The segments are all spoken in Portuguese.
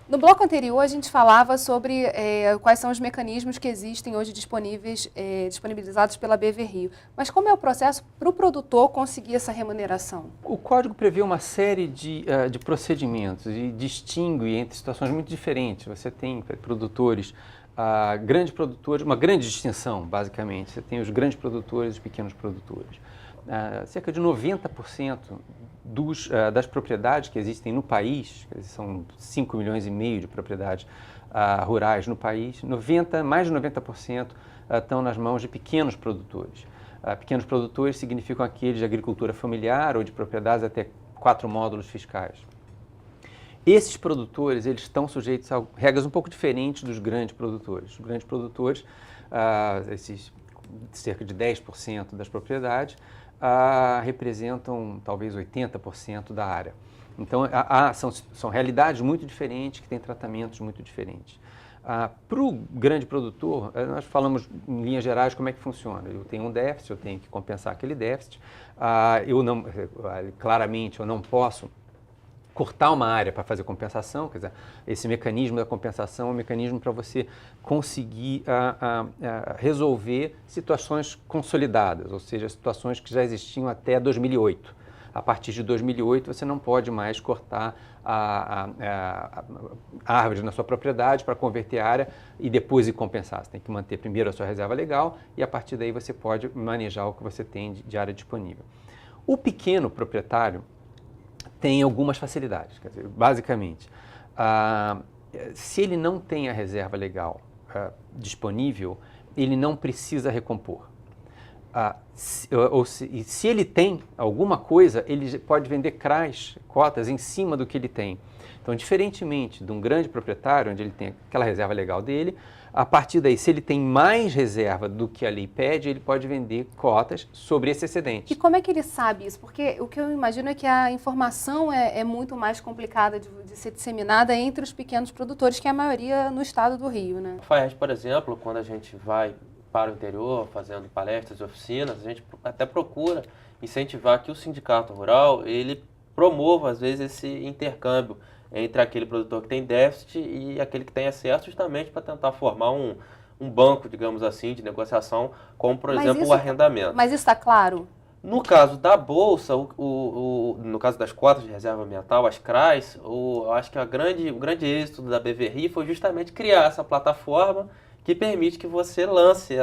No bloco anterior, a gente falava sobre quais são os mecanismos que existem hoje disponibilizados pela BV Rio. Mas como é o processo para o produtor conseguir essa remuneração? O código prevê uma série de procedimentos e distingue entre situações muito diferentes. Você tem produtores, grandes produtores, uma grande distinção, basicamente. Você tem os grandes produtores e os pequenos produtores. Cerca de 90% das propriedades que existem no país, são 5 milhões e meio de propriedades rurais no país, mais de 90% estão nas mãos de pequenos produtores. Pequenos produtores significam aqueles de agricultura familiar ou de propriedades até 4 módulos fiscais. Esses produtores, eles estão sujeitos a regras um pouco diferentes dos grandes produtores. Os grandes produtores, esses cerca de 10% das propriedades, representam talvez 80% da área. Então, são realidades muito diferentes, que têm tratamentos muito diferentes. Para o grande produtor, nós falamos em linhas gerais como é que funciona. Eu tenho um déficit, eu tenho que compensar aquele déficit. Claramente, eu não posso cortar uma área para fazer compensação, quer dizer, esse mecanismo da compensação é um mecanismo para você conseguir resolver situações consolidadas, ou seja, situações que já existiam até 2008. A partir de 2008, você não pode mais cortar árvores na sua propriedade para converter a área e depois ir compensar. Você tem que manter primeiro a sua reserva legal e a partir daí você pode manejar o que você tem de área disponível. O pequeno proprietário tem algumas facilidades, quer dizer, basicamente, se ele não tem a reserva legal disponível, ele não precisa recompor. Se ele tem alguma coisa, ele pode vender CRAs, cotas, em cima do que ele tem. Então, diferentemente de um grande proprietário, onde ele tem aquela reserva legal dele, a partir daí, se ele tem mais reserva do que a lei pede, ele pode vender cotas sobre esse excedente. E como é que ele sabe isso? Porque o que eu imagino é que a informação é muito mais complicada de ser disseminada entre os pequenos produtores, que é a maioria no estado do Rio, né? FAERJ, por exemplo, quando a gente vai para o interior, fazendo palestras e oficinas, a gente até procura incentivar que o sindicato rural, ele promova, às vezes, esse intercâmbio entre aquele produtor que tem déficit e aquele que tem excesso, justamente para tentar formar um banco, digamos assim, de negociação, como, por exemplo, o arrendamento. Mas isso está claro? No caso da Bolsa, no caso das cotas de reserva ambiental, as CRAs, eu acho que o grande êxito da BV Rio foi justamente criar essa plataforma que permite que você lance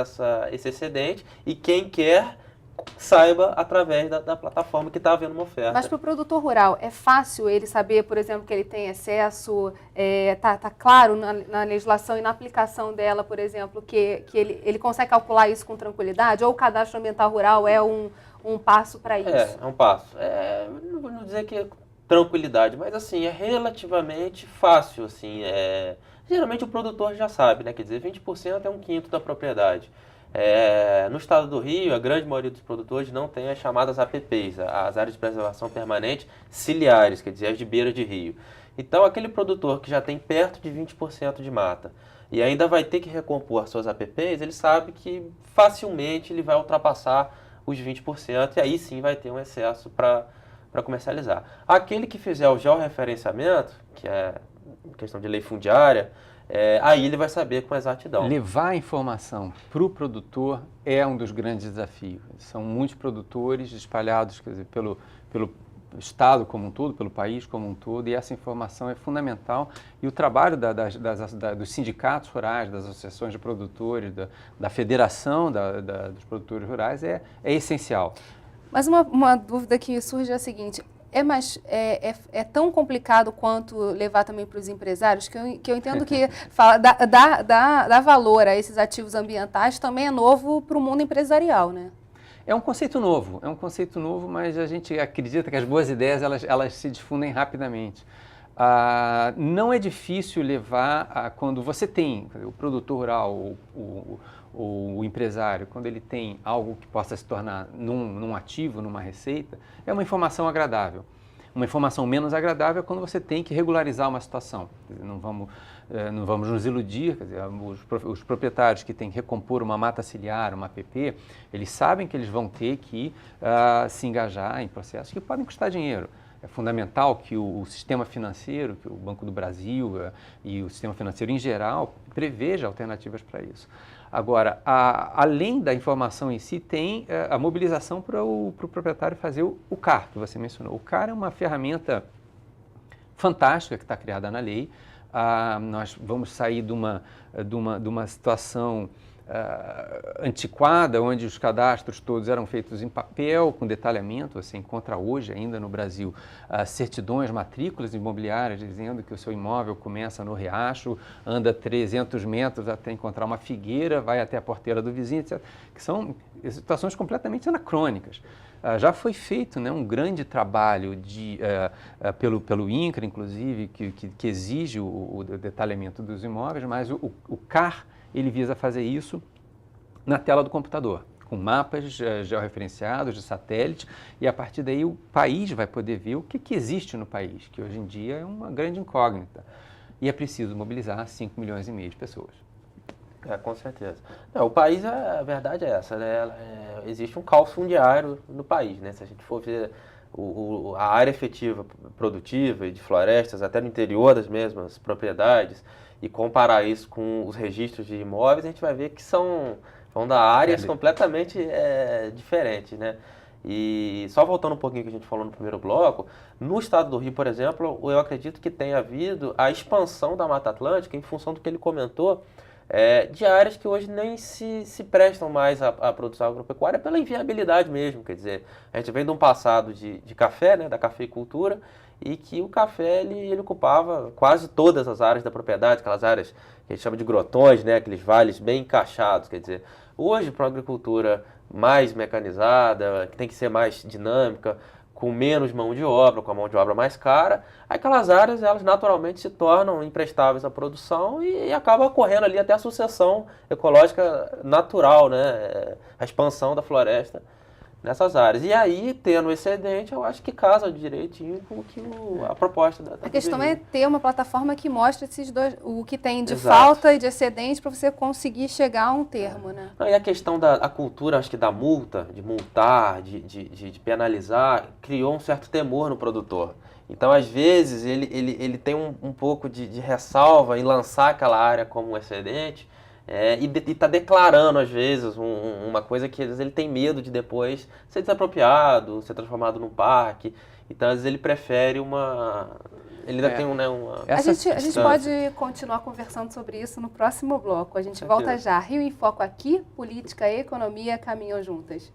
esse excedente e quem quer saiba através da plataforma que está havendo uma oferta. Mas para o produtor rural, é fácil ele saber, por exemplo, que ele tem excesso? Tá claro na legislação e na aplicação dela, por exemplo, que ele consegue calcular isso com tranquilidade? Ou o cadastro ambiental rural é um passo para isso? É um passo. Não vou dizer que é tranquilidade, mas assim, é relativamente fácil. Assim, geralmente o produtor já sabe, né? Quer dizer, 20% é 1/5 da propriedade. No estado do Rio, a grande maioria dos produtores não tem as chamadas APPs, as áreas de preservação permanente ciliares, quer dizer, as de beira de rio. Então, aquele produtor que já tem perto de 20% de mata e ainda vai ter que recompor as suas APPs, ele sabe que facilmente ele vai ultrapassar os 20% e aí sim vai ter um excesso para comercializar. Aquele que fizer o georreferenciamento, que é questão de lei fundiária, aí ele vai saber com exatidão. Levar a informação para o produtor é um dos grandes desafios. São muitos produtores espalhados, quer dizer, pelo estado como um todo, pelo país como um todo, e essa informação é fundamental. E o trabalho dos sindicatos rurais, das associações de produtores, da federação dos produtores rurais é essencial. Mas uma dúvida que surge é a seguinte: é tão complicado quanto levar também para os empresários, que eu entendo que dar valor a esses ativos ambientais também é novo para o mundo empresarial, né? É um conceito novo, mas a gente acredita que as boas ideias elas se difundem rapidamente. Não é difícil levar, quando você tem o produtor rural, o empresário, quando ele tem algo que possa se tornar num ativo, numa receita, é uma informação agradável. Uma informação menos agradável é quando você tem que regularizar uma situação. Quer dizer, não vamos nos iludir, quer dizer, os proprietários que têm que recompor uma mata ciliar, uma APP, eles sabem que eles vão ter que se engajar em processos que podem custar dinheiro. é fundamental que o sistema financeiro, que o Banco do Brasil e o sistema financeiro em geral, preveja alternativas para isso. Agora, além da informação em si, tem a mobilização para o proprietário fazer o CAR, que você mencionou. O CAR é uma ferramenta fantástica que está criada na lei. Nós vamos sair de uma situação antiquada, onde os cadastros todos eram feitos em papel, com detalhamento. Você encontra hoje ainda no Brasil certidões, matrículas imobiliárias dizendo que o seu imóvel começa no riacho, anda 300 metros até encontrar uma figueira, vai até a porteira do vizinho, etc. Que são situações completamente anacrônicas. Já foi feito, né, um grande trabalho pelo INCRA, inclusive, que exige o detalhamento dos imóveis, mas o CAR ele visa fazer isso na tela do computador, com mapas georreferenciados de satélite, e a partir daí o país vai poder ver o que existe no país, que hoje em dia é uma grande incógnita. E é preciso mobilizar 5,5 milhões de pessoas. Com certeza. Não, o país, a verdade é essa, né? Existe um caos fundiário no país, né? Se a gente for ver a área efetiva produtiva e de florestas, até no interior das mesmas propriedades, e comparar isso com os registros de imóveis, a gente vai ver que vão dar áreas completamente diferentes, né? E só voltando um pouquinho que a gente falou no primeiro bloco, no estado do Rio, por exemplo, eu acredito que tenha havido a expansão da Mata Atlântica, em função do que ele comentou, de áreas que hoje nem se prestam mais à produção agropecuária pela inviabilidade mesmo. Quer dizer, a gente vem de um passado de café, né, da cafeicultura, e que o café ele ocupava quase todas as áreas da propriedade, aquelas áreas que a gente chama de grotões, né, aqueles vales bem encaixados. Quer dizer, hoje, para uma agricultura mais mecanizada, que tem que ser mais dinâmica, com menos mão de obra, com a mão de obra mais cara, aquelas áreas elas naturalmente se tornam imprestáveis à produção e acaba ocorrendo ali até a sucessão ecológica natural, né, a expansão da floresta nessas áreas. E aí, tendo excedente, eu acho que casa direitinho com o que a proposta da A questão é ter uma plataforma que mostre esses dois, o que tem de Exato. falta e de excedente para você conseguir chegar a um termo, né? Não, e a questão da cultura, acho que da multa, de multar, de penalizar, criou um certo temor no produtor. Então, às vezes, ele tem um pouco de ressalva em lançar aquela área como um excedente, e está declarando, às vezes, uma coisa que às vezes ele tem medo de depois ser desapropriado, ser transformado num parque. Então, às vezes, ele prefere ele ainda tem uma... A gente pode continuar conversando sobre isso no próximo bloco. A gente volta já. Rio em Foco aqui, política e economia caminham juntas.